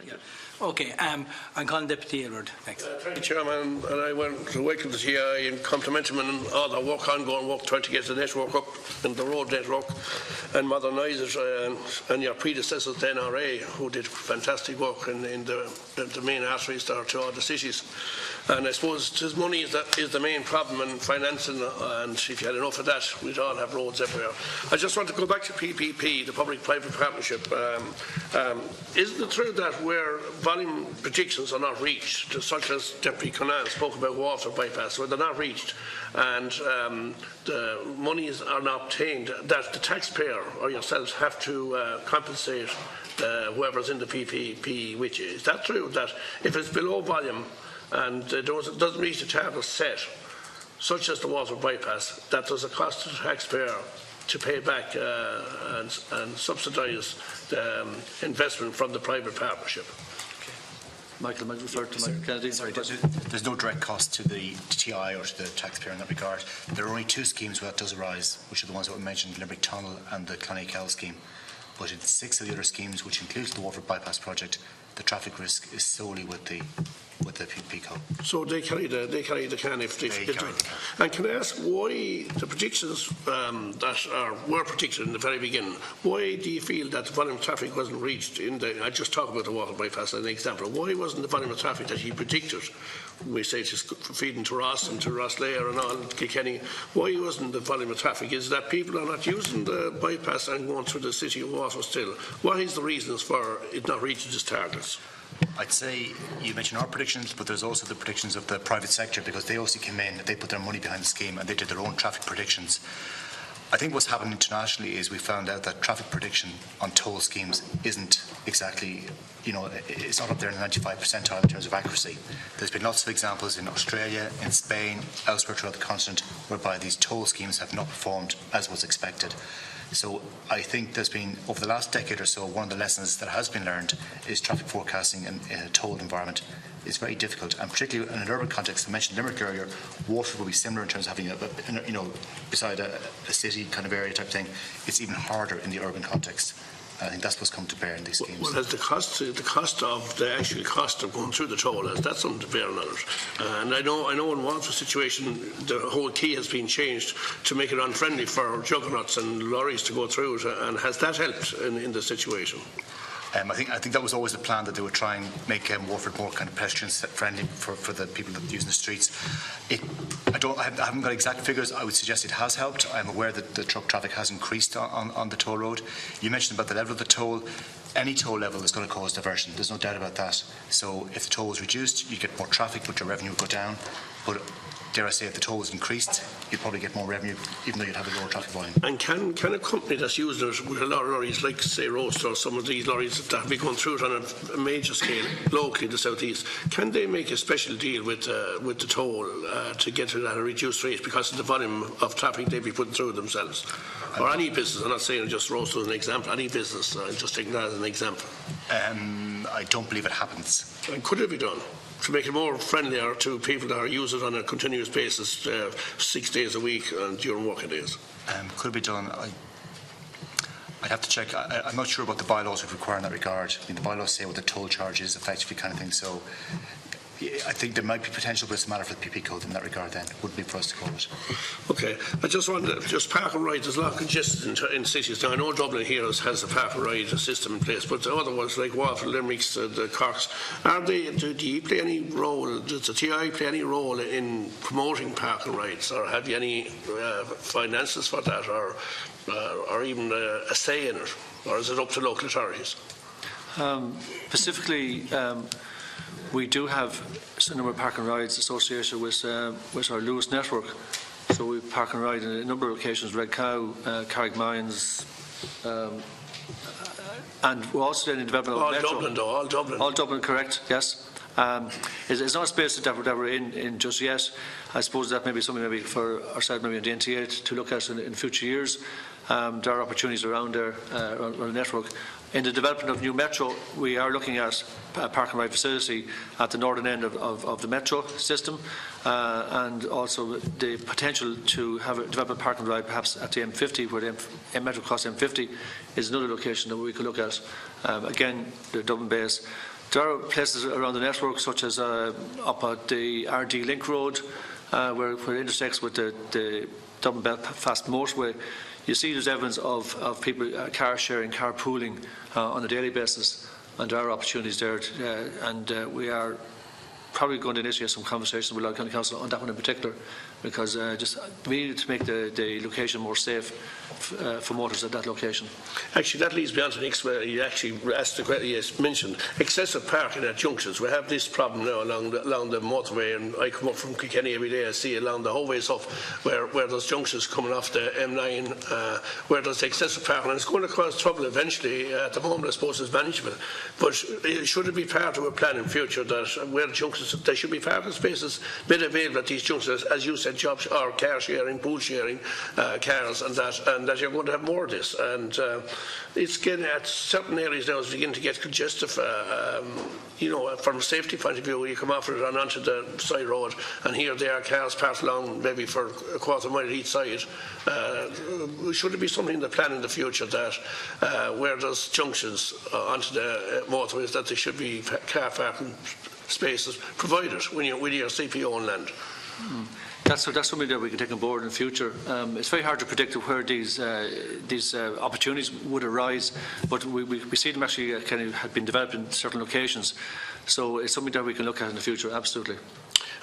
Yeah. Okay, I'm calling Deputy Aylward. Thanks. Thank you, Chairman. And I want to welcome the TI and compliment them on all the work, ongoing work, trying to get the network up and the road network and modernise it. And your predecessors, the NRA, who did fantastic work in the main arteries there to all the cities. And I suppose his money is the main problem in financing, and if you had enough of that, we'd all have roads everywhere. I just want to go back to PPP, the public-private partnership. Isn't it true that where volume predictions are not reached, such as Deputy Conan spoke about water bypass, where they're not reached and the monies are not obtained, that the taxpayer or yourselves have to compensate whoever's in the PPP, which is that true, that if it's below volume and it doesn't reach the target set, such as the water bypass, that there's a cost to the taxpayer to pay back and subsidise the investment from the private partnership? Michael, might refer to Michael Kennedy. Sorry, there's no direct cost to the TI or to the taxpayer in that regard. There are only two schemes where that does arise, which are the ones that we mentioned, Limerick Tunnel and the Clonakell scheme. But in 6 of the other schemes, which includes the Waterford Bypass project, the traffic risk is solely with the PPP code. So they carry the can if they carry the can. And can I ask why the predictions that were predicted in the very beginning, why do you feel that the volume of traffic wasn't reached I just talk about the water bypass as an example. Why wasn't the volume of traffic that he predicted, we say it's feeding to Ross and to Rosslare and all, Kilkenny, why wasn't the volume of traffic? Is that people are not using the bypass and going through the city of Waterford still? What is the reasons for it not reaching its targets? I'd say you mentioned our predictions, but there's also the predictions of the private sector, because they also came in, they put their money behind the scheme and they did their own traffic predictions. I think what's happened internationally is we found out that traffic prediction on toll schemes isn't exactly, it's not up there in the 95th percentile in terms of accuracy. There's been lots of examples in Australia, in Spain, elsewhere throughout the continent, whereby these toll schemes have not performed as was expected. So I think there's been, over the last decade or so, one of the lessons that has been learned is traffic forecasting in a tolled environment is very difficult, and particularly in an urban context. I mentioned Limerick earlier. Waterford will be similar in terms of having beside a city kind of area type thing. It's even harder in the urban context. I think that's what's come to bear in these schemes. Well, has the cost of going through the toll, that's something to bear on it. And I know in Waterford situation, the whole key has been changed to make it unfriendly for juggernauts and lorries to go through it. And has that helped in the situation? I think that was always the plan, that they would try and make Waterford more kind of pedestrian friendly for the people that use the streets. I haven't got exact figures. I would suggest it has helped. I'm aware that the truck traffic has increased on the toll road. You mentioned about the level of the toll. Any toll level is going to cause diversion. There's no doubt about that. So if the toll was reduced, you get more traffic, but your revenue would go down. But dare I say, if the toll was increased, you'd probably get more revenue, even though you'd have a lower traffic volume. And can a company that's using it with a lot of lorries, like say Roadster or some of these lorries that have been going through it on a major scale locally in the southeast, can they make a special deal with the toll to get it at a reduced rate because of the volume of traffic they'd be putting through themselves? Or any business, I'm not saying just Roadster as an example, any business, I'm just taking that as an example. I don't believe it happens. And could it be done to make it more friendlier to people that are using it on a continuous basis 6 days a week and during working days? Could it be done? I'd have to check. I'm not sure about the bylaws would require in that regard. I mean, the bylaws say what the toll charge is effectively, kind of thing. So I think there might be potential, but it's a matter for the PP code in that regard then. It wouldn't be for us to call it. Okay. I just want to, park and ride, there's a lot of congestion in cities. Now, I know Dublin here has a park and ride system in place, but the other ones like Waterford, Limericks, the Corks, do you play any role, does the TI play any role in promoting park and rides, or have you any finances for that, or even a say in it, or is it up to local authorities? Specifically, we do have a number of park and rides associated with our Lewis network. So we park and ride in a number of locations: Red Cow, Carrick Mines, and we're also in development of Metro. Dublin, though, all Dublin. All Dublin, correct? Yes. It's not a space that we're in just yet. I suppose that may be something maybe for ourselves, maybe in the NTA to look at in future years. There are opportunities around there on the network. In the development of new Metro, we are looking at a park and ride facility at the northern end of the Metro system, and also the potential to develop a park and ride perhaps at the M50, where the Metro cross M50 is another location that we could look at. Again, the Dublin base. There are places around the network, such as up at the RD Link Road, where it intersects with the Dublin Belfast motorway. You see there's evidence of people car sharing, carpooling on a daily basis, and there are opportunities there, and we are probably going to initiate some conversations with Louth County Council on that one in particular, because we need to make the location more safe for motors at that location. Actually, that leads me on to the next. You actually asked the question. You mentioned excessive parking at junctions. We have this problem now along the motorway, and I come up from Kilkenny every day. I see along the whole way up where there's junctions coming off the M9, where there's excessive parking, and it's going to cause trouble eventually. At the moment, I suppose it's manageable, but should it be part of a plan in future that where the junctions, there should be parking spaces made available at these junctions, as you said, jobs or car sharing, pool sharing, cars, and that you're going to have more of this. And it's getting at certain areas now, it's beginning to get congestive. From a safety point of view, you come off it and onto the side road, and here they are, cars parked along maybe for a quarter mile each side. Should it be something in the plan in the future that where there's junctions onto the motorways, that there should be car parking spaces provided when you're CPO on land? That's something that we can take on board in the future. It's very hard to predict where these opportunities would arise, but we see them actually kind of have been developed in certain locations. So it's something that we can look at in the future, absolutely.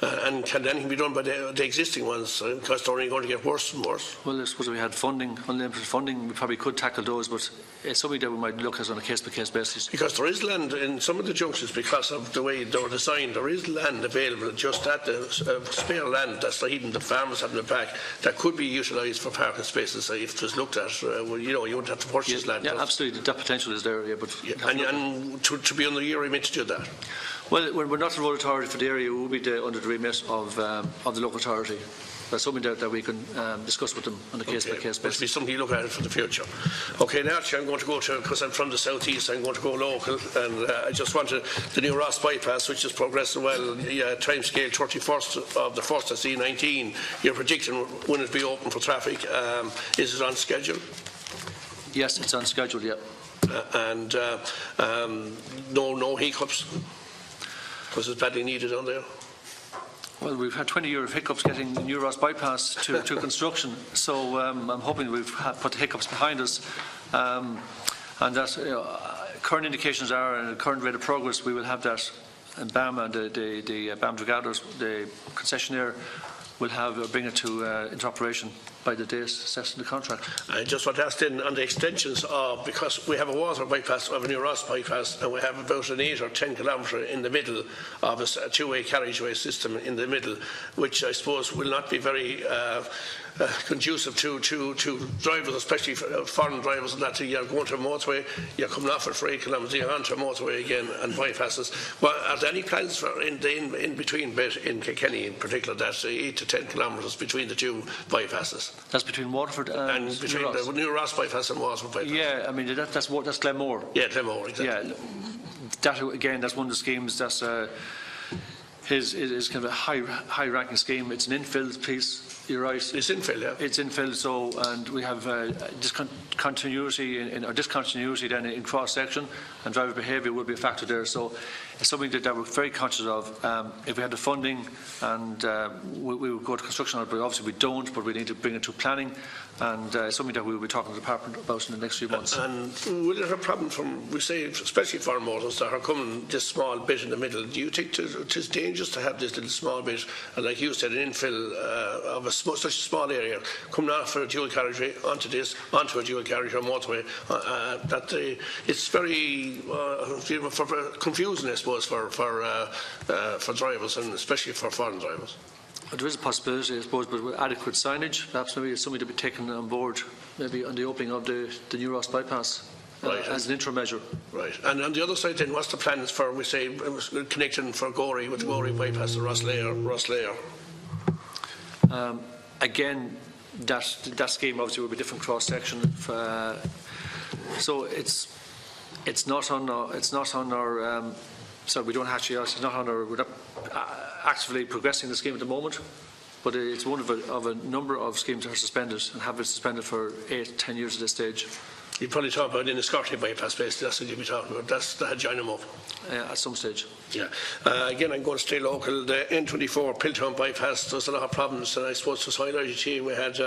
And can anything be done by the existing ones? Because they're only going to get worse and worse. Well, I suppose if we had funding, unlimited funding, we probably could tackle those, but it's something that we might look at on a case-by-case basis. Because there is land in some of the junctions, because of the way they were designed, there is land available just at the spare land that's even the farmers have in the back that could be utilised for parking spaces if it was looked at. You wouldn't have to purchase land. Yeah, absolutely. That potential is there. Yeah, but and to be under your remit to do that. Well, we're not the road authority for the area. We will be under the remit of the local authority. That's something that we can discuss with them on a case-by-case basis. Must be something you look at for the future. Okay, now I'm going to go to, because I'm from the southeast, I'm going to go local, and I just wanted the new Ross bypass, which is progressing well. Time scale 31st of the 1st of C19. You're predicting when it be open for traffic. Is it on schedule? Yes, it's on schedule. Yeah. And no hiccups, because it's badly needed on there. Well, we've had 20 years of hiccups getting the new Ross bypass to construction, so I'm hoping we've put the hiccups behind us, and that current indications are, and the current rate of progress, we will have that. And BAM and the BAM Drigaders, the concessionaire, will bring it into operation by the date set in the contract. I just want to ask then on the extensions because we have a water bypass, we have a new Ross bypass, and we have about an 8 or 10 kilometre in the middle of a two-way carriageway system in the middle, which I suppose will not be very conducive to drivers, especially foreign drivers, and that you're going to a motorway, you're coming off it for 8 kilometres, you're onto a motorway again and bypasses. Well, are there any plans for in between bit in Kilkenny in particular, that's 8 to 10 kilometres between the two bypasses? That's between Waterford and between Ross. The new Ross bypass and Waterford bypass. Yeah, I mean that's Glenmore. Yeah, Glenmore, exactly. Yeah, that's one of the schemes that's is kind of a high-ranking scheme. It's an infill piece. You're right. It's infill, yeah. It's infill. So, and we have discontinuity then in cross section, and driver behaviour will be a factor there. So, it's something that we're very conscious of. If we had the funding, and we would go to construction on it, but obviously we don't. But we need to bring it to planning, and it's something that we will be talking to the department about in the next few months. And will it have a problem from, we say, especially for motors that are coming this small bit in the middle? Do you think it is dangerous to have this little small bit, and like you said, an infill of such a small area coming off for a dual carriageway onto a dual carriageway motorway? It's very confusing, I suppose, for drivers, and especially for foreign drivers. There is a possibility, I suppose, but with adequate signage, perhaps maybe it's something to be taken on board, maybe on the opening of the new Ross bypass. Right, as an interim measure. Right. And on the other side then, what's the plans for, we say, connecting for Gorey with the Gorey bypass to Rosslayer? Again, that scheme obviously will be different cross section. So it's not on our. So we don't actually. It's not on our. We're not actively progressing the scheme at the moment, but it's one of a number of schemes that are suspended and have been suspended for 8-10 years at this stage. You probably talk about in the Scotty bypass basically, that's what you'd be talking about. That's the join them up. At some stage. Yeah. Again, I'm going to stay local. The N24 Piltown bypass, there's a lot of problems, and I suppose for Soil IGT we had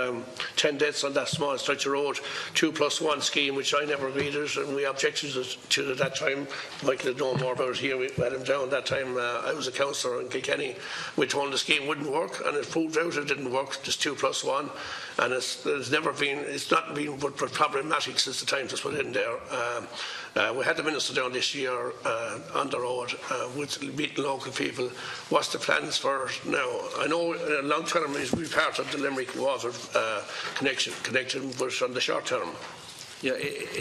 10 deaths on that small stretch of road, 2+1 scheme, which I never agreed with, and we objected to it at that time. Michael would know more about it here. We had him down that time. I was a councillor in Kilkenny. We told him the scheme wouldn't work, and it proved out it didn't work. Just 2+1, and it's not been but problematic since the time it was put in there. We had the minister down this year on the road with meeting local people. What's the plans for now? I know long term is we part of the Limerick water connection, but on the short term. Yeah,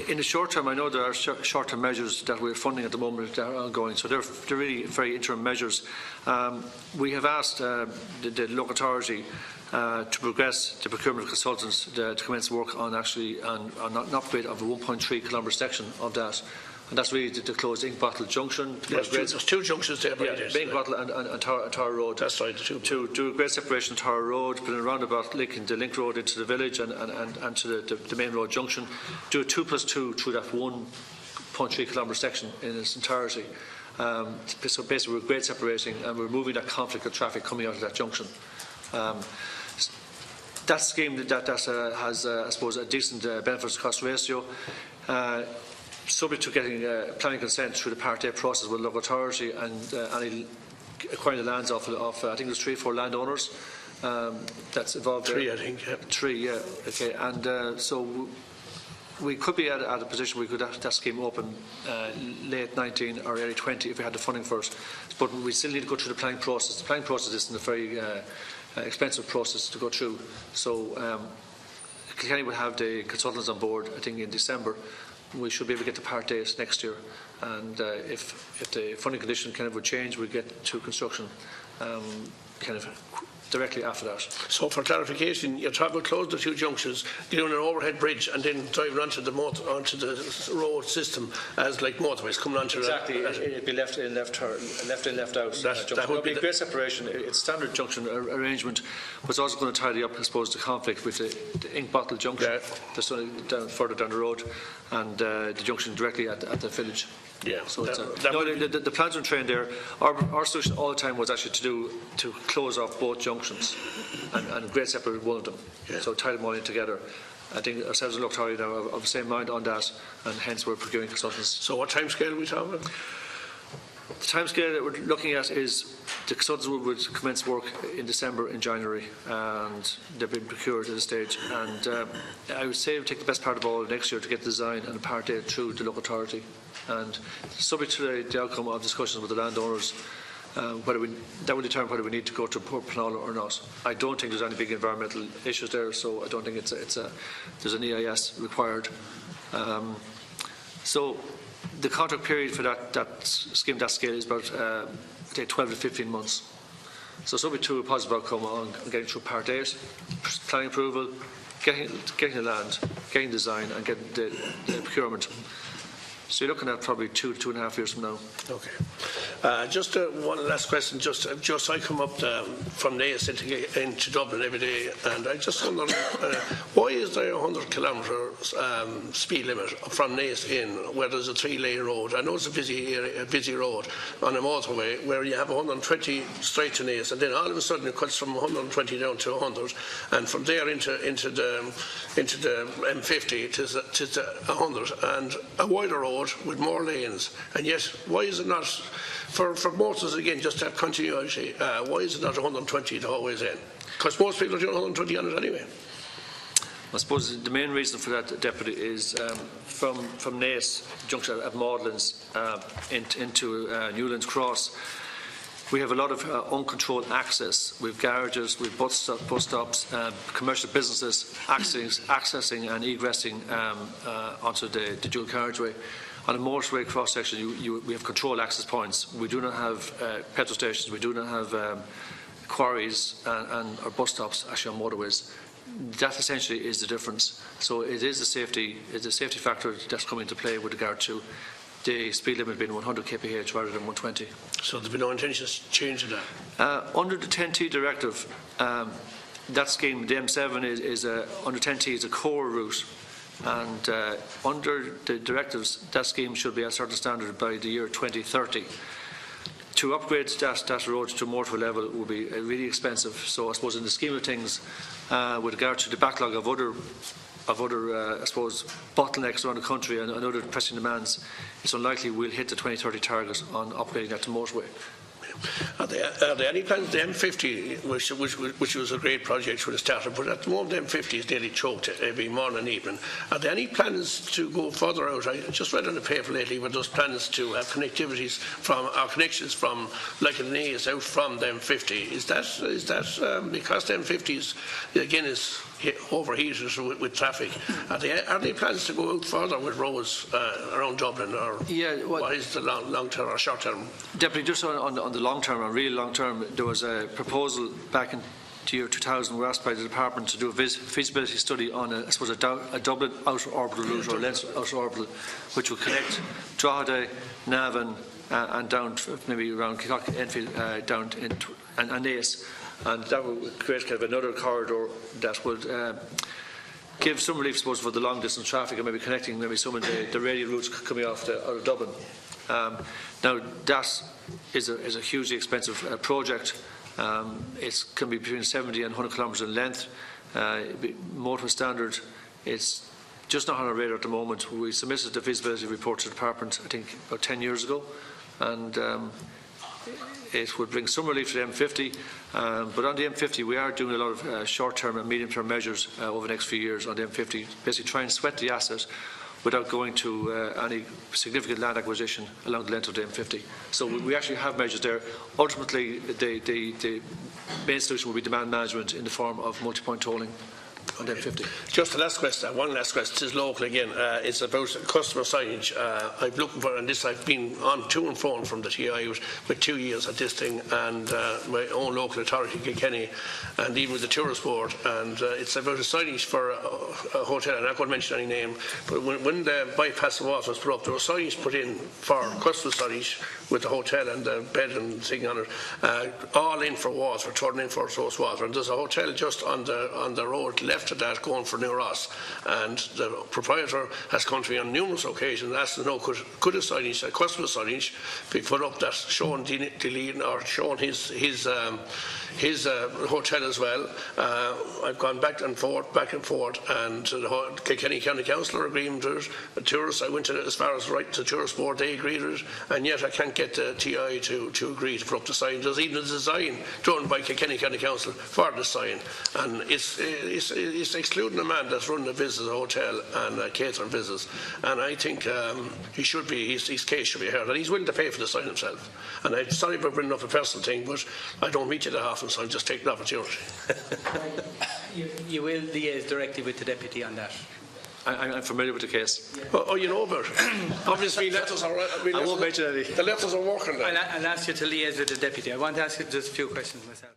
in the short term, I know there are short-term measures that we're funding at the moment that are ongoing, so they're really very interim measures. We have asked the local authority to progress the procurement of consultants to commence work on an upgrade of a 1.3 kilometre section of that. And that's really to close Inkbottle Junction. Yes, there's two junctions there. Yeah, Inkbottle and Tower Road. That's right, the two. To do a great separation of Tower Road, put a roundabout linking the link road into the village and to the main road junction. Do a 2+2 through that 1.3 kilometre section in its entirety. So basically we're grade separating and we're removing that conflict of traffic coming out of that junction. That scheme that has, I suppose, a decent benefits to cost ratio. Subject to getting planning consent through the Part A process with the local authority and acquiring the lands off I think there's 3 or 4 landowners that's involved. 3, I think. Yeah. 3, yeah. Okay, and so we could be at a position where we could have that scheme open late 19 or early 20 if we had the funding for it. But we still need to go through the planning process. The planning process isn't a very expensive process to go through. So Kilkenny will have the consultants on board, I think, in December. We should be able to get the Part A next year, and if the funding condition kind of would change, we'd get to construction kind of directly after that. So for clarification, you're talking about closing the 2 junctions, doing an overhead bridge and then driving onto the road system as like motorways coming onto it'd be left in, left out. That would be a great separation. It's standard junction arrangement, but it's also going to tidy up, I suppose, the conflict with the Inkbottle junction that's further down the road and the junction directly at the village. Yeah, so the plans on train there. Our solution all the time was actually to close off both junctions and grade separate one of them. Yeah. So tie them all in together. I think ourselves and local authority now of the same mind on that, and hence we're procuring consultants. So what time scale are we talking about? The time scale that we're looking at is the consultants would commence work in December, in January, and they've been procured at this stage. And I would say it would take the best part of all next year to get the design and the Part A through the local authority. And subject to the outcome of discussions with the landowners, that will determine whether we need to go to Port Penal or not. I don't think there's any big environmental issues there, so I don't think there's an EIS required. So the contract period for that scheme, that scale, is about 12 to 15 months. So subject to a positive outcome on getting through Part 8, planning approval, getting the land, getting design, and getting the procurement. So you're looking at probably 2 to 2.5 years from now. Okay. Just one last question. Just I come up from Naas into Dublin every day, and I just wonder why is there a 100 kilometre speed limit from Naas in, where there's a 3-lane road? I know it's a busy area, a busy road on a motorway where you have 120 straight to Naas, and then all of a sudden it cuts from 120 down to 100, and from there into the M50 to 100, and a wider road with more lanes. And yet, why is it not, for motors again, just to have continuity, why is it not 120 the whole way in? Because most people are doing 120 on it anyway. I suppose the main reason for that, Deputy, is from Naas junction at Maudlin's into Newlands Cross. We have a lot of uncontrolled access. We have garages, we have bus stops, commercial businesses accessing and egressing onto the dual carriageway. On a motorway cross section, we have controlled access points. We do not have petrol stations. We do not have quarries and or bus stops actually on motorways. That essentially is the difference. So it is a safety factor that's coming into play with regard to the speed limit being 100 kph rather than 120. So there'll be no intention of changing that? Under the 10T directive, that scheme, the M7 is under 10T is a core route. and under the directives, that scheme should be at a certain standard by the year 2030. To upgrade that road to more to a level would be really expensive. So I suppose in the scheme of things, with regard to the backlog of other I suppose, bottlenecks around the country and other pressing demands, it's unlikely we'll hit the 2030 target on upgrading that to motorway. Are there any plans? The M50, which was a great project when it started, but at the moment the M50 is nearly choked every morning and evening. Are there any plans to go further out? I just read in the paper lately with those plans to have connectivities from our connections from like an A's out from the M50. Is that because the M50 is overheated with traffic? Are there plans to go out further with roads around Dublin, or what is the long term or short term? Definitely, just on the long term, on really long term, there was a proposal back in the year 2000. We were asked by the department to do a feasibility study on a Dublin outer orbital route, or Leinster outer orbital, which would connect Drogheda, Navan, and down maybe around Kilcock, Enfield, down and Naas. And that would create kind of another corridor that would give some relief, I suppose, for the long distance traffic, and maybe connecting maybe some of the radial routes coming out of Dublin. Now that is a hugely expensive project. It can be between 70 and 100 kilometres in length. Motorway standard, it's just not on our radar at the moment. We submitted the feasibility report to the department, I think, about 10 years ago, and it would bring some relief to the M50, but on the M50 we are doing a lot of short-term and medium-term measures over the next few years on the M50, basically try and sweat the asset without going to any significant land acquisition along the length of the M50. So we actually have measures there. Ultimately, the main solution will be demand management in the form of multi-point tolling on the M50. Just the last question, one last question. This is local again. It's about customer signage. I'm looking for, and this I've been on to and from the TI with 2 years at this thing, and my own local authority, Kilkenny, and even with the tourist board. And it's about a signage for a hotel. I'm not going to mention any name, but when the bypass of water was put up, there was signage put in for customer signage with the hotel and the bed and thing on it, all in for water, turning in for source water. And there's a hotel just on the road left of that going for New Ross, and the proprietor has come to me on numerous occasions and asked to know could a signage, a customer signage, be put up that's showing Deline or showing his hotel as well. I've gone back and forth, and the Kilkenny County Council are agreeing to it. The tourists, I went to as far as right to the tourist board, they agreed to it, and yet I can't get the TI to agree to put up the sign. There's even a design done by Kilkenny County Council for the sign, and it's excluding a man that's running a business, a hotel and catering business, and I think he should be, his case should be heard, and he's willing to pay for the sign himself. And I'm sorry about bringing up a personal thing, but I don't meet you that often, so I'm just taking the opportunity. You will liaise directly with the deputy on that. I'm familiar with the case. Oh, you know about it. Obviously, letters are. I won't mention any. The letters are working. I'll ask you to liaise with the deputy. I want to ask you just a few questions myself.